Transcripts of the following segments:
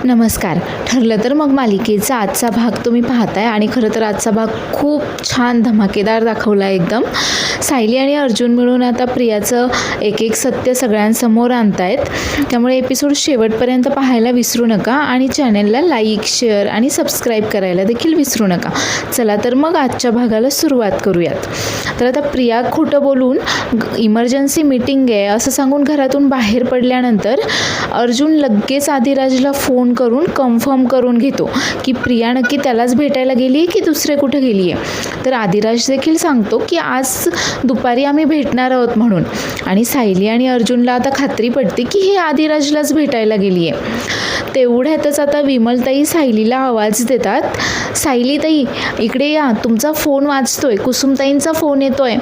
नमस्कार. ठरलं तर मग मालिकेचा आजचा भाग तुम्ही पाहताय आणि खरं तर आजचा भाग खूप छान धमाकेदार दाखवला आहे एकदम. सायली आणि अर्जुन मिळून आता प्रियाचं एक एक सत्य सगळ्यांसमोर आणतायत. त्यामुळे एपिसोड शेवटपर्यंत पाहायला विसरू नका आणि चॅनलला लाईक, शेअर आणि सबस्क्राईब करायला देखील विसरू नका. चला तर मग आजच्या भागाला सुरुवात करूयात. तर आता प्रिया खोटं बोलून इमर्जन्सी मीटिंग आहे असं सांगून घरातून बाहेर पडल्यानंतर अर्जुन लगेच आदिराजला फोन करून कन्फर्म करून घेतो की प्रिया नक्की त्यालाच भेटायला गेली आहे की दुसरे कुठे गेली आहे. तर आदिराज देखील सांगतो की आज दुपारी आम्ही भेटणार आहोत म्हणून. आणि सायली आणि अर्जुनला आता खात्री पडते की हे आदिराजलाच भेटायला गेली आहे. तेवढ्यातच आता विमलताई सायलीला आवाज देतात, सायलीताई इकडे या, तुमचा फोन वाजतोय, कुसुमताईंचा फोन येतोय.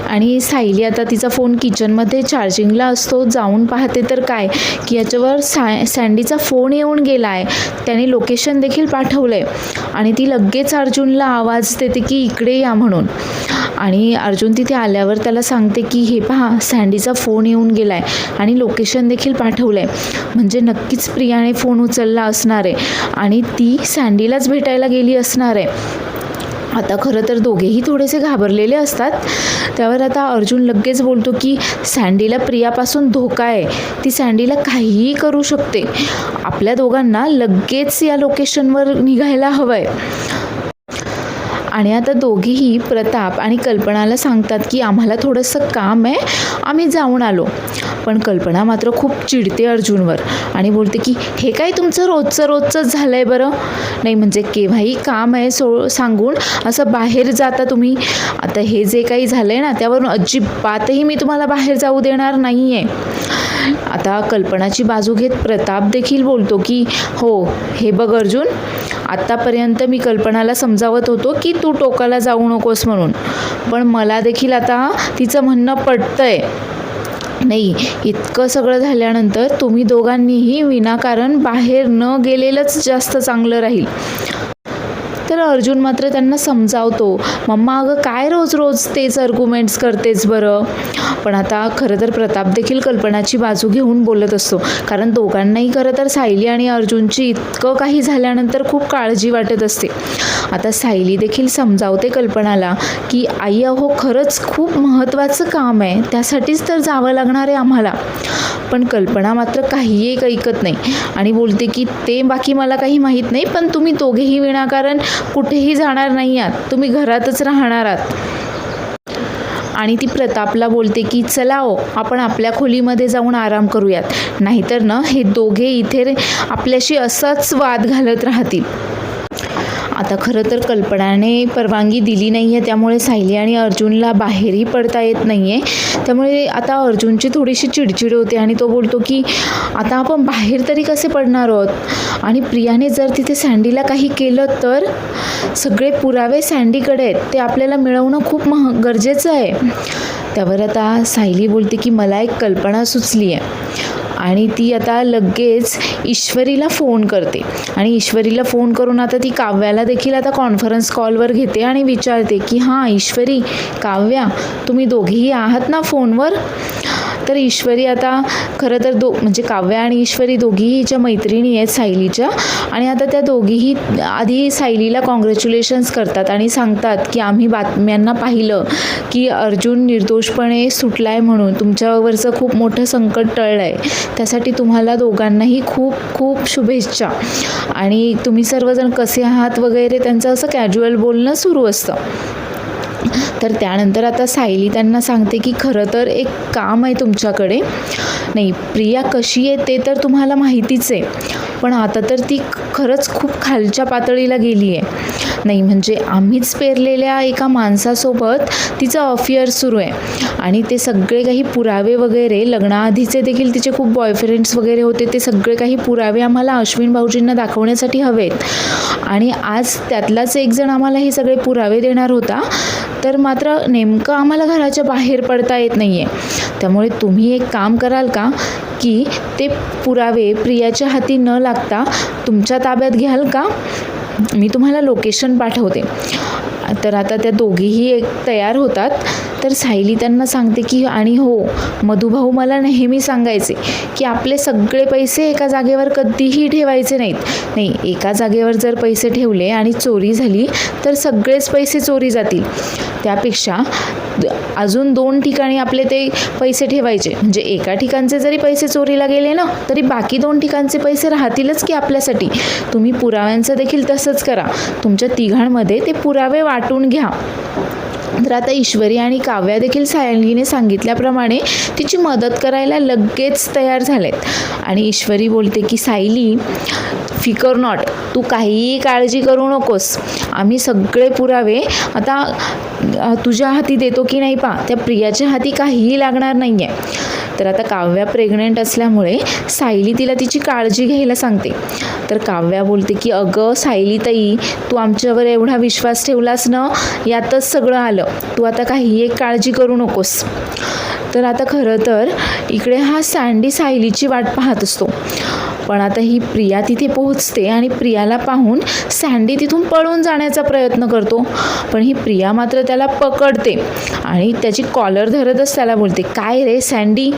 आणि सायली आता तिचा फोन किचनमध्ये चार्जिंगला असतो. जाऊन पाहते तर काय की याच्यावर सँडीचा फोन येऊन गेला आहे. त्याने लोकेशन देखील पाठवलं आहे आणि ती लगेच अर्जुनला आवाज देते की इकडे या म्हणून. आणि अर्जुन तिथे आल्यावर त्याला सांगते की हे पहा, सँडीचा फोन येऊन गेला आहे आणि लोकेशन देखील पाठवलं आहे. म्हणजे नक्कीच प्रियाने फोन उचलला असणार आहे आणि ती सँडीलाच भेटायला गेली असणार आहे. आता खरं तर दोघेही थोडेसे घाबरलेले असतात. त्यावर आता अर्जुन लगेच बोलतो की सँडीला प्रियापासून धोका आहे, ती सँडीला काहीही करू शकते. आपल्या दोघांना लगेच या लोकेशनवर निघायला हवं आहे. आणि आता दोघेही प्रताप आणि कल्पनाला सांगतात की आम्हाला थोडंसं काम आहे, आम्ही जाऊन आलो. पण कल्पना मात्र खूप चिडते अर्जुनवर आणि बोलते की हे काय तुमचं रोजचंच झालं आहे बरं. नाही म्हणजे केव्हाही काम आहे सांगून असं बाहेर जाता तुम्ही. आता हे जे काही झालं आहे ना त्यावरून अजिबातही मी तुम्हाला बाहेर जाऊ देणार नाही आहे. आता कल्पनाची बाजू घेत प्रताप देखील बोलतो की हो, हे बघ अर्जुन, आत्तापर्यंत मी कल्पनाला समजावत होतो की तू टोकाला जाऊ नकोस म्हणून, पण मला देखील आता तिचं म्हणणं पटतंय. नाही, इतकं सगळं झाल्यानंतर तुम्ही दोघांनीही विनाकारण बाहेर न गेलेलंच जास्त चांगलं राहील. तर अर्जुन मात्र त्यांना समजावतो, मम्मा अगं काय रोज तेच आर्ग्युमेंट्स करतेच बरं. पण आता खरं तर प्रताप देखील कल्पनाची बाजू घेऊन बोलत असतो, कारण दोघांनाही खरं तर सायली आणि अर्जुनची इतकं काही झाल्यानंतर खूप काळजी वाटत असते. आता सायली देखील समजावते कल्पनाला की आई अहो, खरंच खूप महत्त्वाचं काम आहे, त्यासाठीच तर जावं लागणार आहे आम्हाला. पण कल्पना मात्र काहीही ऐकत नाही आणि बोलते की ते बाकी मला काही माहीत नाही, पण तुम्ही दोघेही विनाकारण कुठेही जाणार नाही आहात, तुम्ही घरातच राहणार आहात. आणि ती प्रतापला बोलते की चला हो, आपण आपल्या खोलीमध्ये जाऊन आराम करूयात, नाहीतर ना हे दोघे इथे आपल्याशी असाच वाद घालत राहतील. आता खरं तर कल्पनाने परवानगी दिली नाही आहे, त्यामुळे सायली आणि अर्जुनला बाहेरही पडता येत नाही आहे. त्यामुळे आता अर्जुनची थोडीशी चिडचिड होते आणि तो बोलतो की आता आपण बाहेर तरी कसे पडणार आहोत, आणि प्रियाने जर तिथे सँडीला काही केलं तर सगळे पुरावे सँडीकडे आहेत, ते आपल्याला मिळवणं खूप गरजेचं आहे. त्यावर आता सायली बोलते की मला एक कल्पना सुचली आहे. आणि ती आता लगेच ईश्वरीला फोन करते आणि ईश्वरीला फोन करून आता ती काव्याला देखील आता कॉन्फरन्स कॉलवर घेते आणि विचारते की हां ईश्वरी, काव्या, तुम्ही दोघेही आहात ना फोनवर. तर ईश्वरी आता खरं तर म्हणजे काव्या आणि ईश्वरी दोघीही हिच्या मैत्रिणी आहेत सायलीच्या. आणि आता त्या दोघीही आधी सायलीला कॉंग्रॅच्युलेशन्स करतात आणि सांगतात की आम्ही बातम्यांना पाहिलं की अर्जुन निर्दोषपणे सुटला आहे म्हणून तुमच्यावरचं खूप मोठं संकट टळलं आहे, त्यासाठी तुम्हाला दोघांनाही खूप खूप शुभेच्छा. आणि तुम्ही सर्वजण कसे आहात वगैरे त्यांचं असं कॅज्युअल बोलणं सुरू असतं. तर त्यानंतर आता सायली त्यांना सांगते की खरं तर एक काम आहे तुमच्याकडे. नाही, प्रिया कशी आहे ते तर तुम्हाला माहितीच आहे, पण आता तर ती खरंच खूप खालच्या पातळीला गेली आहे. नाही म्हणजे आम्हीच पेरलेल्या एका माणसासोबत तिचं अफेअर सुरू आहे आणि ते सगळे काही पुरावे वगैरे, लग्नाआधीचे देखील तिचे खूप बॉयफ्रेंड्स वगैरे होते, ते सगळे काही पुरावे आम्हाला अश्विन भाऊजींना दाखवण्यासाठी हवेत. आणि आज त्यातलाच एक जण आम्हाला हे सगळे पुरावे देणार होता, तर मात्र नेमकं आम्हाला घराच्या बाहेर पडता येत नाही आहे. त्यामुळे तुम्ही एक काम कराल का की ते पुरावे प्रियाच्या हाती न लागता तुमच्या ताब्यात घ्याल का? मी तुम्हाला लोकेशन पाठवते. तर आता त्या दोघीही एक तयार होतात. तर सायली त्यांना सांगते की आणि हो, मधुभाऊ मला नेहमी सांगायचे की आपले सगळे पैसे एका जागेवर कधीही ठेवायचे नाहीत. नाही, एका जागेवर जर पैसे ठेवले आणि चोरी झाली तर सगळेच पैसे चोरी जातील. त्यापेक्षा अजून 2 ठिकाणी आपले ते पैसे ठेवायचे, म्हणजे एका ठिकाणचे जरी पैसे चोरीला गेले ना तरी बाकी 2 ठिकाणचे पैसे राहतीलच की आपल्यासाठी. तुम्ही पुराव्यांचं देखील तसंच करा. तुमच्या तिघांमध्ये ते पुरावे वाटून घ्या. तर आता ईश्वरी आणि काव्या देखील सायलीने सांगितल्याप्रमाणे तिची मदत करायला लगेच तयार झालेत. आणि ईश्वरी बोलते की सायली, फिकर नॉट, तू काहीही काळजी करू नकोस. आम्ही सगळे पुरावे आता तुझ्या हाती देतो की नाही पा, त्या प्रियाच्या हाती काहीही लागणार नाही आहे. तर आता काव्या प्रेग्नंट असल्यामुळे सायली तिला तिची काळजी घ्यायला सांगते. तर काव्या बोलते की अगं सायली ताई, तू आमच्यावर एवढा विश्वास ठेवलास ना, यातच सगळं आलं. तू आता काही एक काळजी करू नकोस. तर आता खरं तर इकडे हा सँडी सायलीची वाट पाहत असतो. पण आता ही प्रिया तिथे पोहोचते आणि प्रियाला पाहून सँडी तिथून पळून जाण्याचा प्रयत्न करतो. पण ही प्रिया मात्र त्याला पकडते आणि त्याची कॉलर धरतच त्याला बोलते, काय रे सँडी,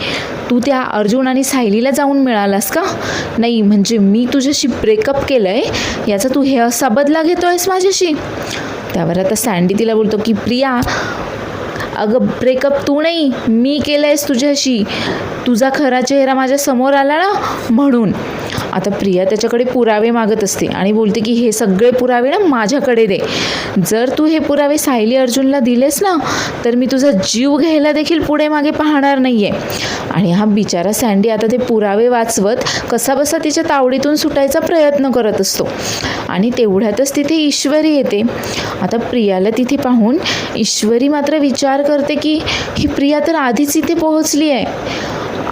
तू त्या अर्जुन आणि सायलीला जाऊन मिळालास का? नाही म्हणजे मी तुझ्याशी ब्रेकअप केलं आहे याचा तू हे असा बदला घेतो आहेस माझ्याशी? त्यावर आता सँडी तिला बोलतो की प्रिया, अगं ब्रेकअप तू नाही, मी केलं आहेस तुझ्याशी. तुझा खरा चेहरा माझ्या समोर आला ना म्हणून. आता प्रिया त्याच्याकडे पुरावे मागत असते आणि बोलते की हे सगळे पुरावे ना माझ्याकडे दे. जर तू हे पुरावे सायली अर्जुनला दिलेस ना तर मी तुझा जीव घ्यायला देखील पुढे मागे पाहणार नाही आहे. आणि हा बिचारा सँडी आता ते पुरावे वाचवत कसाबसा तिच्या तावडीतून सुटायचा प्रयत्न करत असतो. आणि तेवढ्यातच तिथे ईश्वरी येते. आता प्रियाला तिथे पाहून ईश्वरी मात्र विचार करते की ही प्रिया तर आधीच इथे पोहोचली आहे.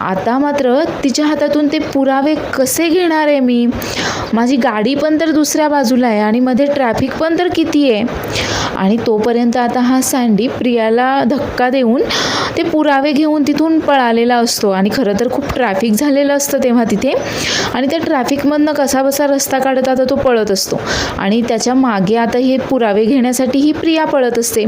आता मात्र तिच्या हातातून ते पुरावे कसे घेणार आहे मी? माझी गाडी पण तर दुसऱ्या बाजूला आहे आणि मध्ये ट्रॅफिक पण तर किती आहे. आणि तोपर्यंत आता हा सँडी प्रियाला धक्का देऊन ते पुरावे घेऊन तिथून पळालेला असतो. आणि खरं तर खूप ट्रॅफिक झालेलं असतं तेव्हा तिथे. आणि त्या ट्रॅफिकमधनं कसाबसा रस्ता काढत आता तो पळत असतो. आणि त्याच्या मागे आता हे पुरावे घेण्यासाठी ही प्रिया पळत असते.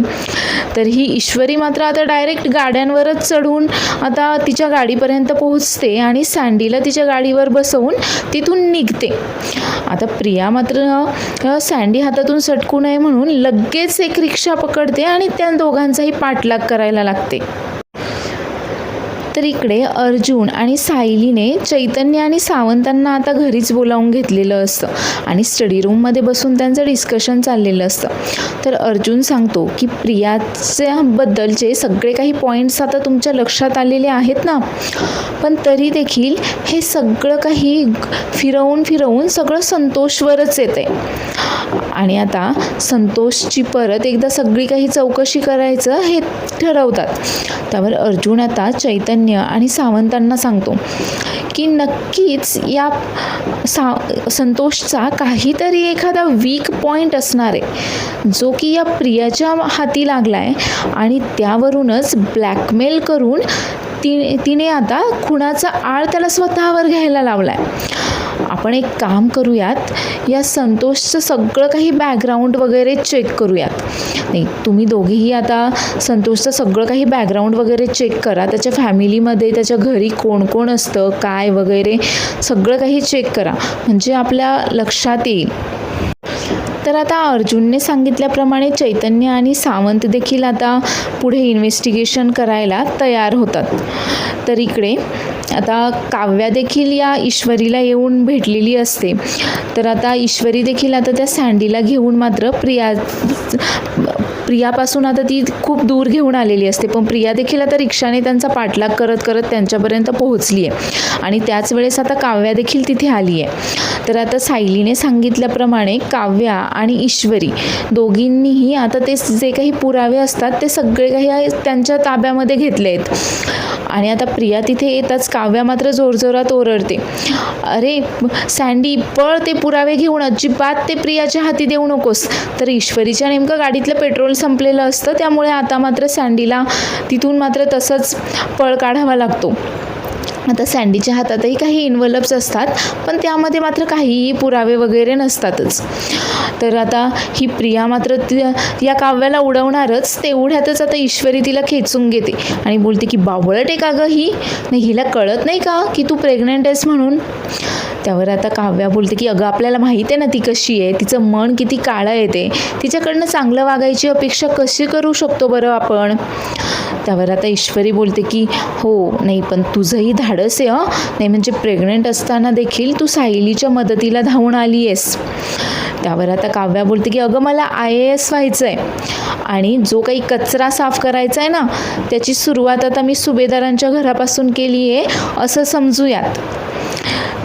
तर ही ईश्वरी मात्र आता डायरेक्ट गाड्यांवरच चढून आता तिच्या गाडीपर्यंत पोहोचते आणि सँडीला तिच्या गाडीवर बसवून तिथून निघते. आता प्रिया मात्र सँडी हातातून सटकू नये म्हणून लगेच एक रिक्षा पकडते आणि त्या दोघांचाही पाठलाग करायला लागते. तर इकडे अर्जुन आणि सायलीने चैतन्य आणि सावंतांना आता घरीच बोलावून घेतलेलं असतं आणि स्टडी रूममध्ये बसून त्यांचं डिस्कशन चाललेलं असतं. तर अर्जुन सांगतो की प्रियाच्याबद्दलचे सगळे काही पॉईंट्स आता तुमच्या लक्षात आलेले आहेत ना, पण तरी देखील हे सगळं काही फिरवून सगळं संतोषवरच येते. आणि आता संतोषची परत एकदा सगळी काही चौकशी करायचं हे ठरवतात. त्यावर अर्जुन आता चैतन्य आणि सावंतांना सांगतो की नक्कीच या संतोषचा काहीतरी एखादा वीक पॉईंट असणार आहे जो की या प्रियाच्या हाती लागला आहे आणि त्यावरूनच ब्लॅकमेल करून तिने आता खुनाचा आळ त्याला स्वतःवर घ्यायला लावला आहे. आपण एक काम करूयात, या संतोषचं सगळं काही बॅकग्राऊंड वगैरे चेक करूयात. नाही, तुम्ही दोघेही आता संतोषचं सगळं काही बॅकग्राऊंड वगैरे चेक करा. त्याच्या फॅमिलीमध्ये त्याच्या घरी कोण कोण असतं काय वगैरे सगळं काही चेक करा, म्हणजे आपल्या लक्षात येईल. तर आता अर्जुनने सांगितल्याप्रमाणे चैतन्य आणि सावंत देखील आता पुढे इन्व्हेस्टिगेशन करायला तयार होतात. तर इकडे आता काव्या देखील या ईश्वरीला येऊन भेटलेली असते. तर आता ईश्वरी देखील आता त्या सँडीला घेऊन मात्र प्रियापासून आता ती खूप दूर घेऊन आलेली असते. पण प्रिया देखील आता रिक्षाने त्यांचा पाठलाग करत करत त्यांच्यापर्यंत पोहोचली आहे आणि त्याच वेळेस आता काव्या देखील तिथे आली आहे. तर आता सायलीने सांगितल्याप्रमाणे काव्या आणि ईश्वरी दोघींनीही आता ते जे काही पुरावे असतात ते सगळे काही त्यांच्या ताब्यामध्ये घेतले आहेत. आणि आता प्रिया तिथे येताच काव्या मात्र जोरजोरात ओरडते, अरे सँडी पळ, ते पुरावे घेऊन अजिबात ते प्रियाच्या हाती देऊ नकोस. तर ईश्वरीच्या नेमकं गाडीतलं पेट्रोल संपलेलं असतं, त्यामुळे आता मात्र सँडीला तिथून मात्र तसंच पळ काढावा लागतो. आता सँडीच्या हातातही काही इन्व्हलप्स असतात, पण त्यामध्ये मात्र काहीही पुरावे वगैरे नसतातच. तर आता ही प्रिया मात्र या काव्याला उडवणारच. तेवढ्यातच आता ईश्वरी तिला खेचून घेते आणि बोलते की बावळट आहे का गं ही, नाही हिला कळत नाही का की तू प्रेग्नंट आहेस म्हणून. त्यावर आता काव्या बोलते की अगं आपल्याला माहिती आहे ना ती कशी आहे, तिचं मन किती काळं आहे, ते तिच्याकडनं चांगलं वागायची अपेक्षा कशी करू शकतो बरं आपण. त्यावर आता ईश्वरी बोलते की हो नाही पण तुझंही धाडस आहे नाही म्हणजे प्रेग्नंट असताना देखील तू सायलीच्या मदतीला धावून आली आहेस. त्यावर आता काव्या बोलते की अगं मला IAS व्हायचं आहे आणि जो काही कचरा साफ करायचा आहे ना त्याची सुरुवात आता मी सुभेदारांच्या घरापासून केली आहे असं समजूयात.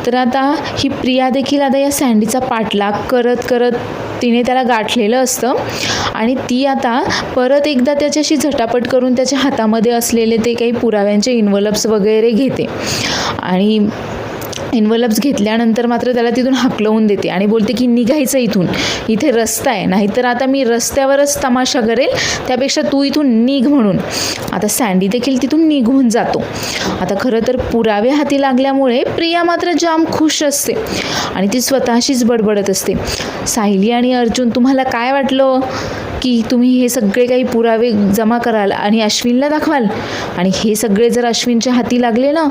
तर आता ही प्रिया देखील आता या सँडीचा पाठलाग करत करत तिने त्याला गाठलेलं असतं आणि ती आता परत एकदा त्याच्याशी झटापट करून त्याच्या हातामध्ये असलेले ते काही पुराव्यांचे इन्व्हलप्स वगैरे घेते आणि इन्व्हलप्स घेतल्यानंतर मात्र त्याला तिथून हाकलवून देते आणि बोलते की निघायचं इथून, इथे रस्ता आहे, नाहीतर आता मी रस्त्यावरच तमाशा करेल, त्यापेक्षा तू इथून निघ म्हणून. आता सँडी देखील तिथून निघून जातो. आता खरं तर पुरावे हाती लागल्यामुळे प्रिया मात्र जाम खुश असते आणि ती स्वतःशीच बडबडत असते, सायली आणि अर्जुन तुम्हाला काय वाटलं की तुम्ही हे सगळे काही पुरावे जमा कराल आणि अश्विनला दाखवाल आणि हे सगळे जर अश्विनच्या हाती लागले ना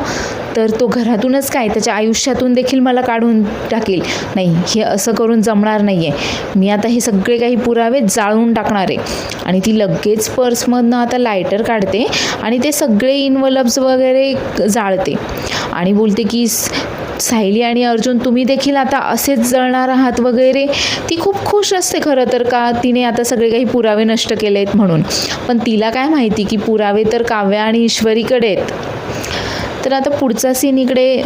तर तो घरातूनच काय त्याच्या आयुष्यातून देखील मला काढून टाकेल. नाही हे असं करून जमणार नाही आहे, मी आता हे सगळे काही पुरावे जाळून टाकणार आहे. आणि ती लगेच पर्समधनं आता लायटर काढते आणि ते सगळे इन्व्हलप्स वगैरे जाळते आणि बोलते की सायली आणि अर्जुन तुम्ही देखील आता असेच जळणार आहात वगैरे. ती खूप खुश असते खरं तर का तिने आता सगळे काही पुरावे नष्ट केले आहेत म्हणून, पण तिला काय माहिती की पुरावे तर काव्या आणि ईश्वरीकडे आहेत. तर आता पुढचा सीन इकडे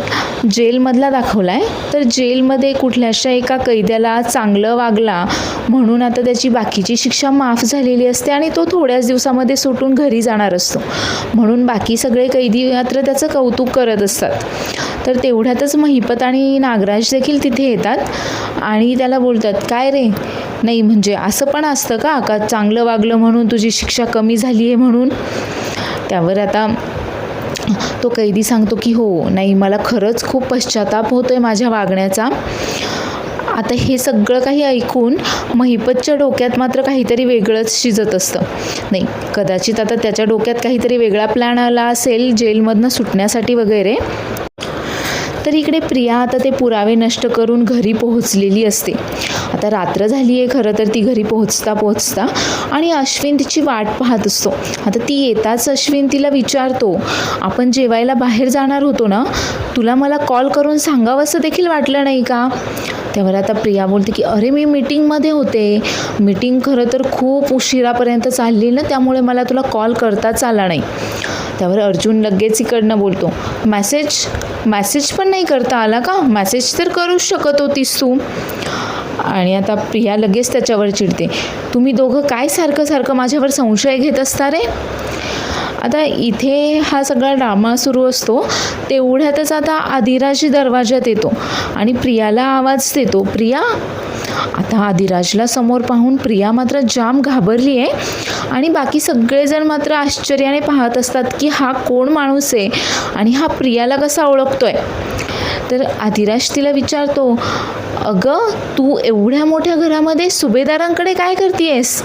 जेलमधला दाखवला आहे. तर जेलमध्ये कुठल्याशा एका कैद्याला चांगलं वागला म्हणून आता त्याची बाकीची शिक्षा माफ झालेली असते आणि तो थोड्याच दिवसामध्ये सुटून घरी जाणार असतो, म्हणून बाकी सगळे कैदी मात्र त्याचं कौतुक करत असतात. तर तेवढ्यातच महिपत आणि नागराज देखील तिथे येतात आणि त्याला बोलतात काय रे, नाही म्हणजे असं पण असतं का चांगलं वागलं म्हणून तुझी शिक्षा कमी झाली आहे म्हणून. त्यावर आता तो कैदी सांगतो की हो नाही मला खरंच खूप पश्चाताप होतो आहे माझ्या वागण्याचा. आता हे सगळं काही ऐकून महिपतच्या डोक्यात मात्र काहीतरी वेगळंच शिजत असतं. नाही कदाचित आता त्याच्या डोक्यात काहीतरी वेगळा प्लॅन आला असेल जेलमधनं सुटण्यासाठी वगैरे. तर इकडे प्रिया आता ते पुरावे नष्ट करून घरी पोहोचलेली असते. आता रात्र झाली आहे खरं तर ती घरी पोहोचता आणि अश्विन तिची वाट पाहत असतो. आता ती येताच अश्विन तिला विचारतो आपण जेवायला बाहेर जाणार होतो ना, तुला मला कॉल करून सांगावं असं देखील वाटलं नाही का. त्यावर आता प्रिया बोलते की अरे मी मीटिंगमध्ये होते, मीटिंग खरं तर खूप उशिरापर्यंत चालली ना त्यामुळे मला तुला कॉल करताच आला नाही. त्यावर अर्जुन लगेच इकडनं बोलतो मॅसेज पण नाही करता आला का, मॅसेज तर करूच शकत होतीस तू. आणि आता प्रिया लगेच त्याच्यावर चिडते, तुम्ही दोघं काय सारखं माझ्यावर संशय घेत असता रे. आता इथे हा सगळा ड्रामा सुरू असतो. तेवढ्यातच आता आदिराज दरवाजात येतो आणि प्रियाला आवाज देतो प्रिया. आता आदिराजला समोर पाहून प्रिया मात्र जाम घाबरली आहे आणि बाकी सगळेजण मात्र आश्चर्याने पाहत असतात की हा कोण माणूस आहे आणि हा प्रियाला कसा ओळखतोय. तर आदिराज तिला विचारतो अगं तू एवढ्या मोठ्या घरामध्ये सुभेदारांकडे काय करतेयस,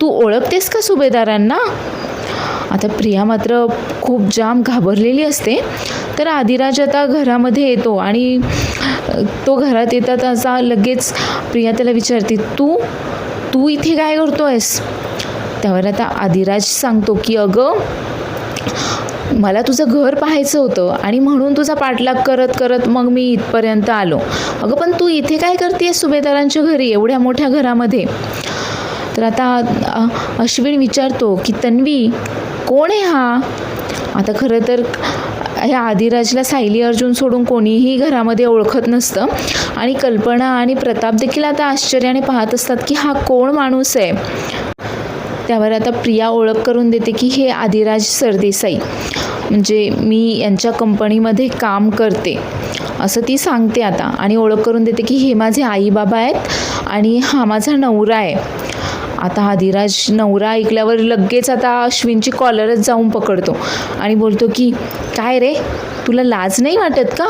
तू ओळखतेस का सुभेदारांना. आता प्रिया मात्र खूप जाम घाबरलेली असते. तर आदिराज आता घरामध्ये येतो आणि तो घरात येतात असा लगेच प्रिया त्याला विचारते तू इथे काय करतोयस. त्यावर आता आदिराज सांगतो की अगं मला तुझं घर पाहायचं होतं आणि म्हणून तुझा पाठलाग करत मग मी इथपर्यंत आलो. अगं पण तू इथे काय करतेस सुभेदारांच्या घरी एवढ्या मोठ्या घरामध्ये. तर आता अश्विन विचारतो की तन्वी कोण आहे हा. आता खरं तर ह्या आदिराजला सायली अर्जुन सोडून कोणीही घरामध्ये ओळखत नसतं आणि कल्पना आणि प्रताप देखील आता आश्चर्याने पाहत असतात की हा कोण माणूस आहे. त्यावर आता प्रिया ओळख करून देते की हे आदिराज सरदेसाई, म्हणजे मी यांच्या कंपनीमध्ये काम करते असं ती सांगते आता आणि ओळख करून देते की हे माझे आई बाबा आहेत आणि हा माझा नवरा आहे. आता आदिराज नवरा ऐकल्यावर लगेच आता अश्विनची कॉलरच जाऊन पकडतो आणि बोलतो की काय रे तुला लाज नाही वाटत का?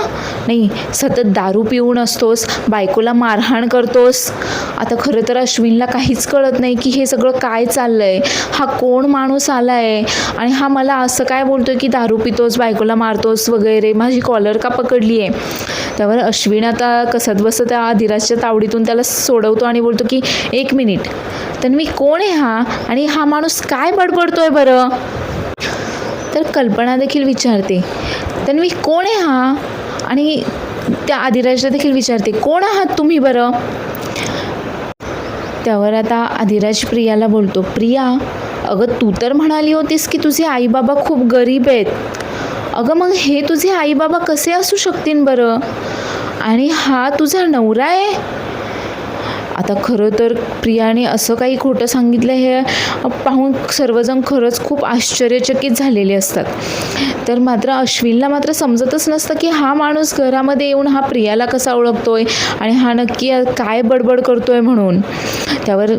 नाही, सतत दारू पिऊन असतोस, बायकोला मारहाण करतोस. आता खरं तर अश्विनला काहीच कळत नाही की हे सगळं काय चाललं आहे, हा कोण माणूस आला आहे आणि हा मला असं काय बोलतोय की दारू पितोस, बायकोला मारतोस वगैरे, माझी कॉलर का पकडली आहे. त्यावर अश्विन आता कसत बसत त्या अधिराजच्या तावडीतून त्याला सोडवतो आणि बोलतो की 1 मिनिट, तन्वी कोण आहे हा आणि हा माणूस काय बडबडतोय बरं? तर कल्पना देखील विचारते, तन्वी कोण आहे हा? आणि त्या अधिराजला देखील विचारते, कोण आहात तुम्ही बरं? त्यावर आता अधिराज प्रियाला बोलतो, प्रिया अगं तू तर म्हणाली होतीस की तुझे आईबाबा खूप गरीब आहेत. अगं मग हे तुझे आईबाबा कसे असू शकतील बरं? आणि हा तुझा नवरा आहे? आता खरं तर प्रियाने असं काही खोटं सांगितलं हे पाहून सर्वजण खरंच खूप आश्चर्यचकित झालेले असतात. तर मात्र अश्विनला मात्र समजतच नसतं की हा माणूस घरामध्ये येऊन हा प्रियाला कसा ओळखतोय आणि हा नक्की काय बडबड करतोय म्हणून. त्यावर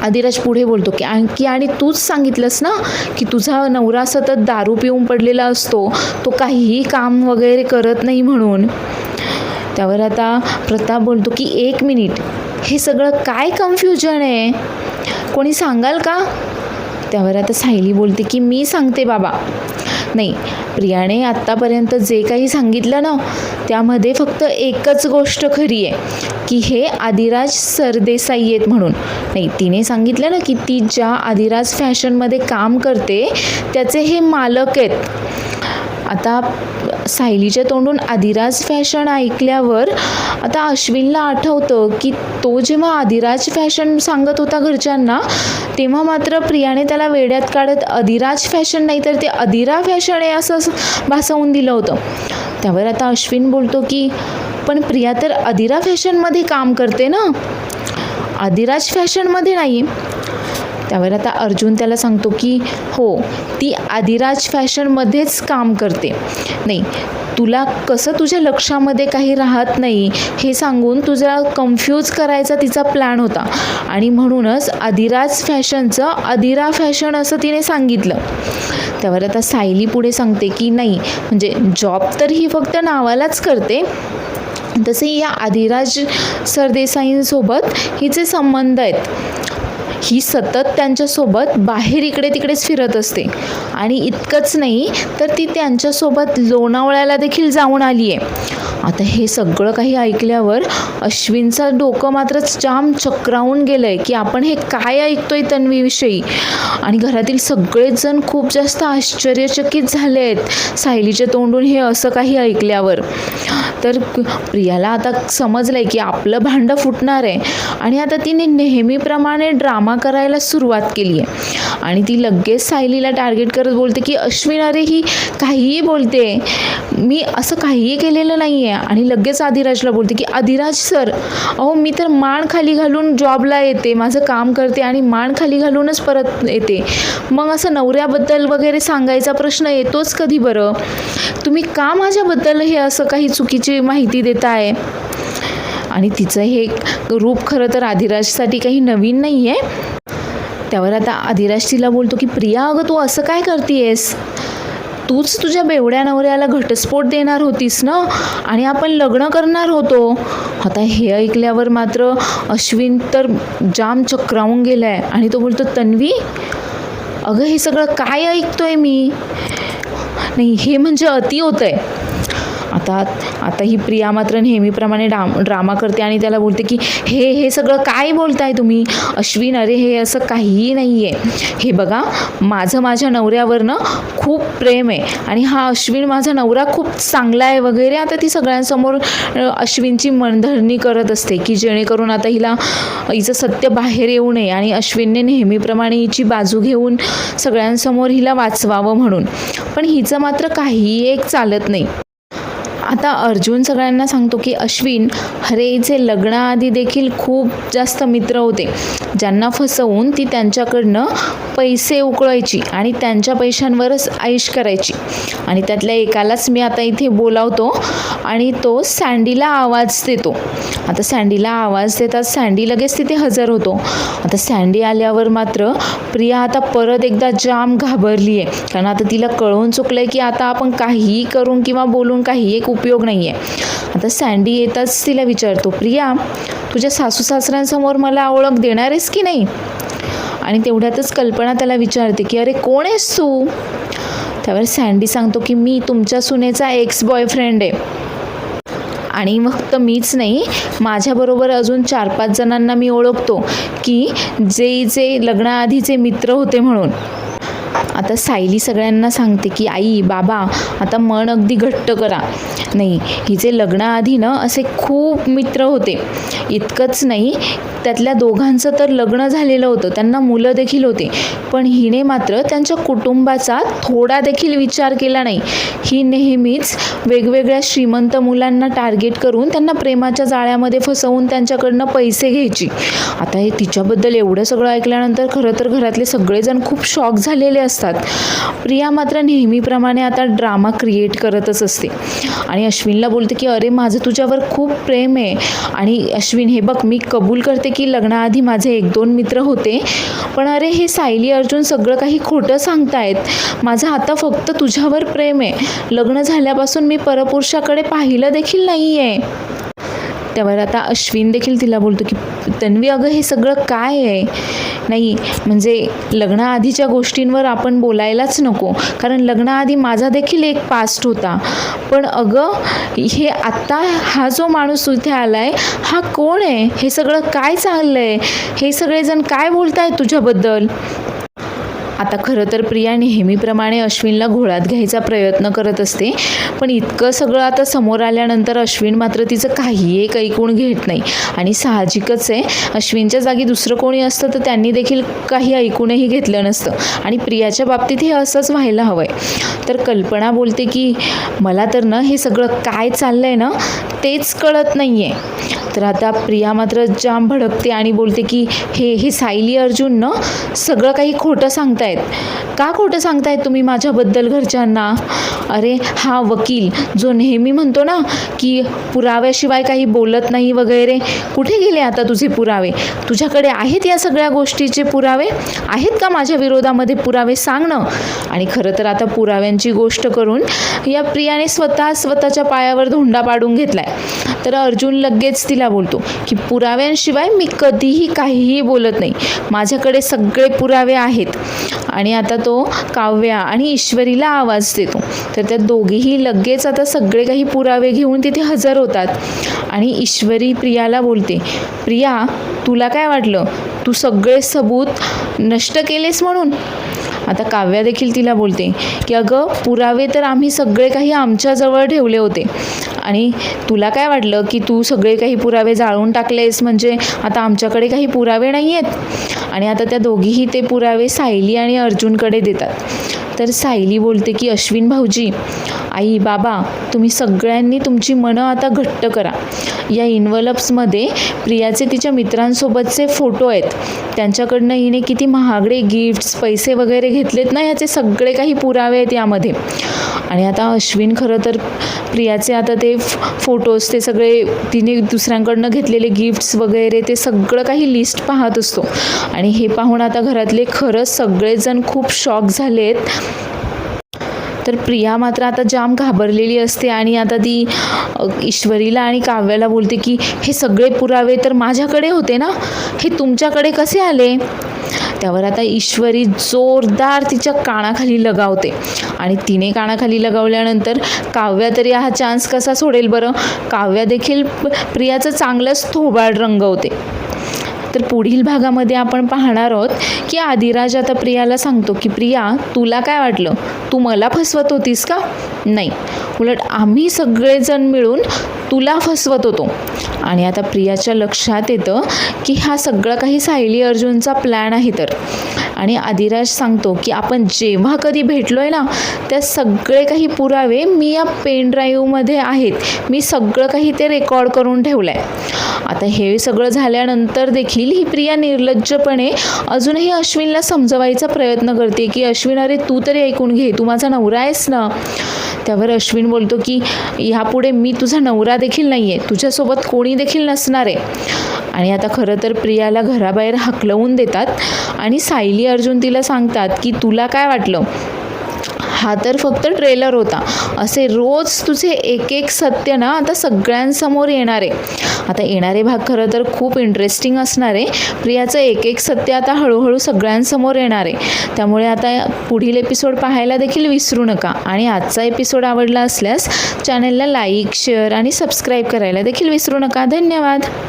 अधिराज पुढे बोलतो की आणि तूच सांगितलंस ना की तुझा नवरा सतत दारू पिऊन पडलेला असतो, तो काहीही काम वगैरे करत नाही म्हणून. त्यावर आता प्रताप बोलतो की 1 मिनिट, हे सगळं काय कन्फ्युजन आहे, कोणी सांगाल का? त्यावर आता सायली बोलते की मी सांगते बाबा. नाही, प्रियाने आत्तापर्यंत जे काही सांगितलं ना त्यामध्ये फक्त एकच गोष्ट खरी आहे की हे अधिराज सरदेसाई आहेत म्हणून. नाही, तिने सांगितलं ना की ती ज्या अधिराज फॅशनमध्ये काम करते त्याचे हे मालक आहेत. आता सायलीच्या तोंडून अधिराज फॅशन ऐकल्यावर आता अश्विनला आठवतं की तो जेव्हा अधिराज फॅशन सांगत होता घरच्यांना तेव्हा मात्र प्रियाने त्याला वेड्यात काढत अधिराज फॅशन नाही तर ते अधिरा फॅशन आहे असं भासवून दिलं होतं. त्यावर आता अश्विन बोलतो की पण प्रिया तर अधिरा फॅशनमध्ये काम करते ना, अधिराज फॅशनमध्ये नाही. त्यावर आता अर्जुन त्याला सांगतो की हो, ती अधिराज फॅशनमध्येच काम करते. नाही, तुला कसं तुझ्या लक्षामध्ये काही राहत नाही हे सांगून तुझा कन्फ्यूज करायचा तिचा प्लॅन होता आणि म्हणूनच अधिराज फॅशनचं अधिरा फॅशन असं तिने सांगितलं. त्यावर आता सायली पुढे सांगते की नाही, म्हणजे जॉब तर ही फक्त नावालाच करते, तसे या अधिराज सरदेसाईंसोबत हिचे संबंध आहेत. ही सतत त्यांच्यासोबत बाहेर इकडे तिकडेच फिरत असते आणि इतकंच नाही तर ती त्यांच्यासोबत लोणावळ्याला देखील जाऊन आली आहे. आता हे सगळं काही ऐकल्यावर अश्विनचं डोकं मात्र जाम चक्रावून गेलं आहे की आपण हे काय ऐकतोय तन्वीविषयी. आणि घरातील सगळेच जण खूप जास्त आश्चर्यचकित झाले आहेत सायलीच्या तोंडून हे असं काही ऐकल्यावर. तर प्रियाला आता समजलं आहे की आपलं भांडं फुटणार आहे आणि आता तिने नेहमीप्रमाणे ड्रामा करायला सुरुवात केली आहे आणि ती लगेच सायलीला टार्गेट करत बोलते की अश्विन अरे ही काहीही बोलते, मी असं काहीही केलेलं नाही आहे. आणि लगेच अधिराजला बोलते की अधिराज सर, अहो मी तर मान खाली घालून जॉबला येते, माझं काम करते आणि मान खाली घालूनच परत येते, मग असं नवऱ्याबद्दल वगैरे सांगायचा प्रश्न येतोच कधी बरं? तुम्ही का माझ्याबद्दल हे असं काही चुकीची माहिती देताय? आणि तिचं हे रूप खरं तर अधिराजसाठी काही नवीन नाही आहे. त्यावर आता अधिराज तिला बोलतो की प्रिया अगं तू असं काय करतेयस? तूच तुझ्या बेवड्या नवऱ्याला घटस्फोट देणार होतीस ना आणि आपण लग्न करणार होतो. आता हे ऐकल्यावर मात्र अश्विन तर जाम चक्रावून गेला आहे आणि तो बोलतो तन्वी अगं हे सगळं काय ऐकतोय मी? नाही, हे म्हणजे अति होतं आहे. आता ही प्रिया मात्र नेहमीप्रमाणे ड्रामा करते आणि त्याला बोलते की हे सगळं काय बोलताय तुम्ही? अश्विन अरे हे असं काहीही नाही आहे. हे बघा, माझ्या नवऱ्यावरनं खूप प्रेम आहे आणि हा अश्विन माझा नवरा खूप चांगला आहे वगैरे. आता ती सगळ्यांसमोर अश्विनची मनधरणी करत असते की जेणेकरून आता हिचं सत्य बाहेर येऊ नये आणि अश्विनने नेहमीप्रमाणे हिची बाजू घेऊन सगळ्यांसमोर हिला वाचवावं म्हणून. पण हिचं मात्र काहीही एक चालत नाही. आता अर्जुन सगळ्यांना सांगतो की अश्विन, हरेचे लग्नाआधी देखील खूप जास्त मित्र होते, ज्यांना फसवून ती त्यांच्याकडनं पैसे उकळायची आणि त्यांच्या पैशांवरच ऐश करायची. आणि त्यातल्या एकालाच मी आता इथे बोलावतो आणि तो सँडीला आवाज देतो. आता सँडीला आवाज देतात सँडी लगेच तिथे हजर होतो. आता सँडी आल्यावर मात्र प्रिया आता परत एकदा जाम घाबरली आहे, कारण आता तिला कळून चुकलं आहे की आता आपण काहीही करून किंवा बोलून काही एक उपयोग नाही आहे. आता सँडी येताच तिला विचारतो, प्रिया, तुझ्या सासू सासऱ्यांसमोर मला ओळख देणार आहेस की नाही? आणि तेवढ्यातच कल्पना त्याला विचारते की अरे कोण आहेस तू? त्यावर सँडी सांगतो की मी तुमच्या सुनेचा एक्स बॉयफ्रेंड आहे. आणि फक्त मीच नाही, माझ्याबरोबर अजून 4-5 जणांना मी ओळखतो की जे लग्नाआधीचे मित्र होते म्हणून. आता सायली सगळ्यांना सांगते की आई बाबा, आता मन अगदी घट्ट करा. नाही, हिचे लग्नाआधी ना असे खूप मित्र होते. इतकंच नाही, त्यातल्या दोघांचं तर लग्न झालेलं होतं, त्यांना मुलं देखील होते, पण हिने मात्र त्यांच्या कुटुंबाचा थोडा देखील विचार केला नाही. ही नेहमीच वेगवेगळ्या श्रीमंत मुलांना टार्गेट करून त्यांना प्रेमाच्या जाळ्यामध्ये फसवून त्यांच्याकडनं पैसे घ्यायची. आता हे तिच्याबद्दल एवढं सगळं ऐकल्यानंतर खरं तर घरातले सगळेजण खूप शॉक झालेले असतात. प्रिया मात्र नेहमीप्रमाणे आता ड्रामा क्रिएट करतच असते आणि अश्विनला बोलते की अरे माझं तुझ्यावर खूप प्रेम आहे. आणि अश्विन, हे बघ, मी कबूल करते की लग्नाआधी माझे 1-2 मित्र होते, पण अरे हे सायली अर्जुन सगळं काही खोटं सांगतायत. माझं आता फक्त तुझ्यावर प्रेम आहे. लग्न झाल्यापासून मी परपुरुषाकडे पाहिलं देखील नाही आहे. त्यावर आता अश्विन देखील तिला बोलतो की तन्वी, अगं हे सगळं काय आहे? नाही, म्हणजे लग्नाआधीच्या गोष्टींवर आपण बोलायलाच नको, कारण लग्नाआधी माझा देखील एक पास्ट होता. पण अगं, हे आत्ता हा जो माणूस इथे आला आहे, हा कोण आहे? हे सगळं काय चाललं आहे? हे सगळेजण काय बोलत आहेत तुझ्याबद्दल? आता खरं तर प्रिया नेहमीप्रमाणे अश्विनला घोळात घ्यायचा प्रयत्न करत असते, पण इतकं सगळं आता समोर आल्यानंतर अश्विन मात्र तिचं काही एक ऐकून घेत नाही. आणि साहजिकच आहे, अश्विनच्या जागी दुसरं कोणी असतं तर त्यांनी देखील काही ऐकूनही घेतलं नसतं. आणि प्रियाच्या बाबतीत हे असंच व्हायला हवं आहे. तर कल्पना बोलते की मला तर ना हे सगळं काय चाललं आहे ना तेच कळत नाही आहे. तर आता प्रिया मात्र जाम भडकते आणि बोलते की हे सायली अर्जुन ना सगळं काही खोटं सांगतायत. का खोटं सांगतायत तुम्ही माझ्याबद्दल घरच्यांना? अरे हा वकील जो नेहमी म्हणतो ना की पुराव्याशिवाय काही बोलत नाही वगैरे, कुठे गेले आता तुझे पुरावे? तुझ्याकडे आहेत या सगळ्या गोष्टीचे पुरावे? आहेत का माझ्या विरोधामध्ये पुरावे? सांग ना. आणि खरं तर आता पुराव्यांची गोष्ट करून या प्रियाने स्वतःच्या पायावर धोंडा पाडून घेतलाय. तर अर्जुन लगेच तिला बोलतो की पुराव्यांशिवाय मी कधीही काहीही बोलत नाही, माझ्याकडे सगळे पुरावे आहेत. आणि आता तो काव्या आणि ईश्वरीला आवाज देतो. तर त्या दोघीही लगेच आता सगळे काही पुरावे घेऊन तिथे हजर होतात. आणि ईश्वरी प्रियाला बोलते, प्रिया, तुला काय वाटलं तू सगळे सबूत नष्ट केलेस म्हणून? आता काव्या देखील तिला बोलते की अगं, पुरावे तर आम्ही सगळे काही आमच्याजवळ ठेवले होते, आणि तुला काय वाटलं की तू सगळे काही पुरावे जाळून टाकलेस म्हणजे आता आमच्याकडे काही पुरावे नाही आहेत? आणि आता त्या दोघीही ते पुरावे सायली आणि अर्जुनकडे देतात. तर सायली बोलते की अश्विन भाऊजी, आई बाबा, तुम्ही सगळ्यांनी तुमची मनं आता घट्ट करा. या इन्व्हलप्समध्ये प्रियाचे तिच्या मित्रांसोबतचे फोटो आहेत. त्यांच्याकडनं हिने किती महागडे गिफ्ट्स, पैसे वगैरे घेतलेत ना, याचे सगळे काही पुरावे आहेत यामध्ये. आणि आता अश्विन खरं तर प्रियाचे आता ते फोटोज, ते सगळे तिने दुसऱ्यांकडनं घेतलेले गिफ्ट्स वगैरे, ते सगळं काही लिस्ट पाहत असतो. आणि हे पाहून आता घरातले खरंच सगळेजण खूप शॉक झालेत. तर प्रिया मात्र आता जाम घाबरलेली असते आणि आता ती ईश्वरीला आणि काव्याला बोलते की हे सगळे पुरावे तर माझ्याकडे होते ना, हे तुमच्याकडे कसे आले? त्यावर आता ईश्वरी जोरदार तिच्या कानाखाली लगावते. आणि तिने कानाखाली लगावल्यानंतर काव्या तरी हा चान्स कसा सोडेल बरं? काव्या देखील प्रियाचं चांगलंच थोबाड रंगवते. तर पुढील भागामध्ये आपण पाहणार आहोत की आदिराज आता प्रियाला सांगतो की प्रिया, तुला काय वाटलं, तू मला फसवत होतीस का? नाही, उलट आम्ही सगळेजण मिळून तुला फसवत होतो. आणि आता प्रियाच्या लक्षात येतं की हा सगळं काही सायली अर्जुनचा प्लॅन आहे तर. आणि आदिराज सांगतो की आपण जेव्हा कधी भेटलो आहे ना, त्या सगळे काही पुरावे मी या पेन ड्राईव्हमध्ये आहेत. मी सगळं काही ते रेकॉर्ड करून ठेवलं आहे. आता हे सगळं झाल्यानंतर देखील ही प्रिया निर्लज्जपणे अजूनही अश्विनला समजवायचा प्रयत्न करते की अश्विन, अरे तू तरी ऐकून घे, तू माझा नवरा आहेस ना. त्यावर अश्विन बोलतो की ह्यापुढे मी तुझा नवरा देखील नाही आहे, तुझ्यासोबत कोणी देखील नसणार आहे. आणि आता खरं तर प्रियाला घराबाहेर हाकलवून देतात आणि सायली अर्जुन तिला सांगतात की तुला काय वाटलं, हा तर फक्त ट्रेलर होता. असे रोज तुझे एक एक सत्य ना आता सगळ्यांसमोर येणार आहे. आता येणारे भाग खरं तर खूप इंटरेस्टिंग असणार आहे. प्रियाचं एक एक सत्य आता हळूहळू सगळ्यांसमोर येणार आहे. त्यामुळे आता पुढील एपिसोड पाहायला देखील विसरू नका. आणि आजचा एपिसोड आवडला असल्यास चॅनलला लाईक, शेअर आणि सबस्क्राईब करायला देखील विसरू नका. धन्यवाद.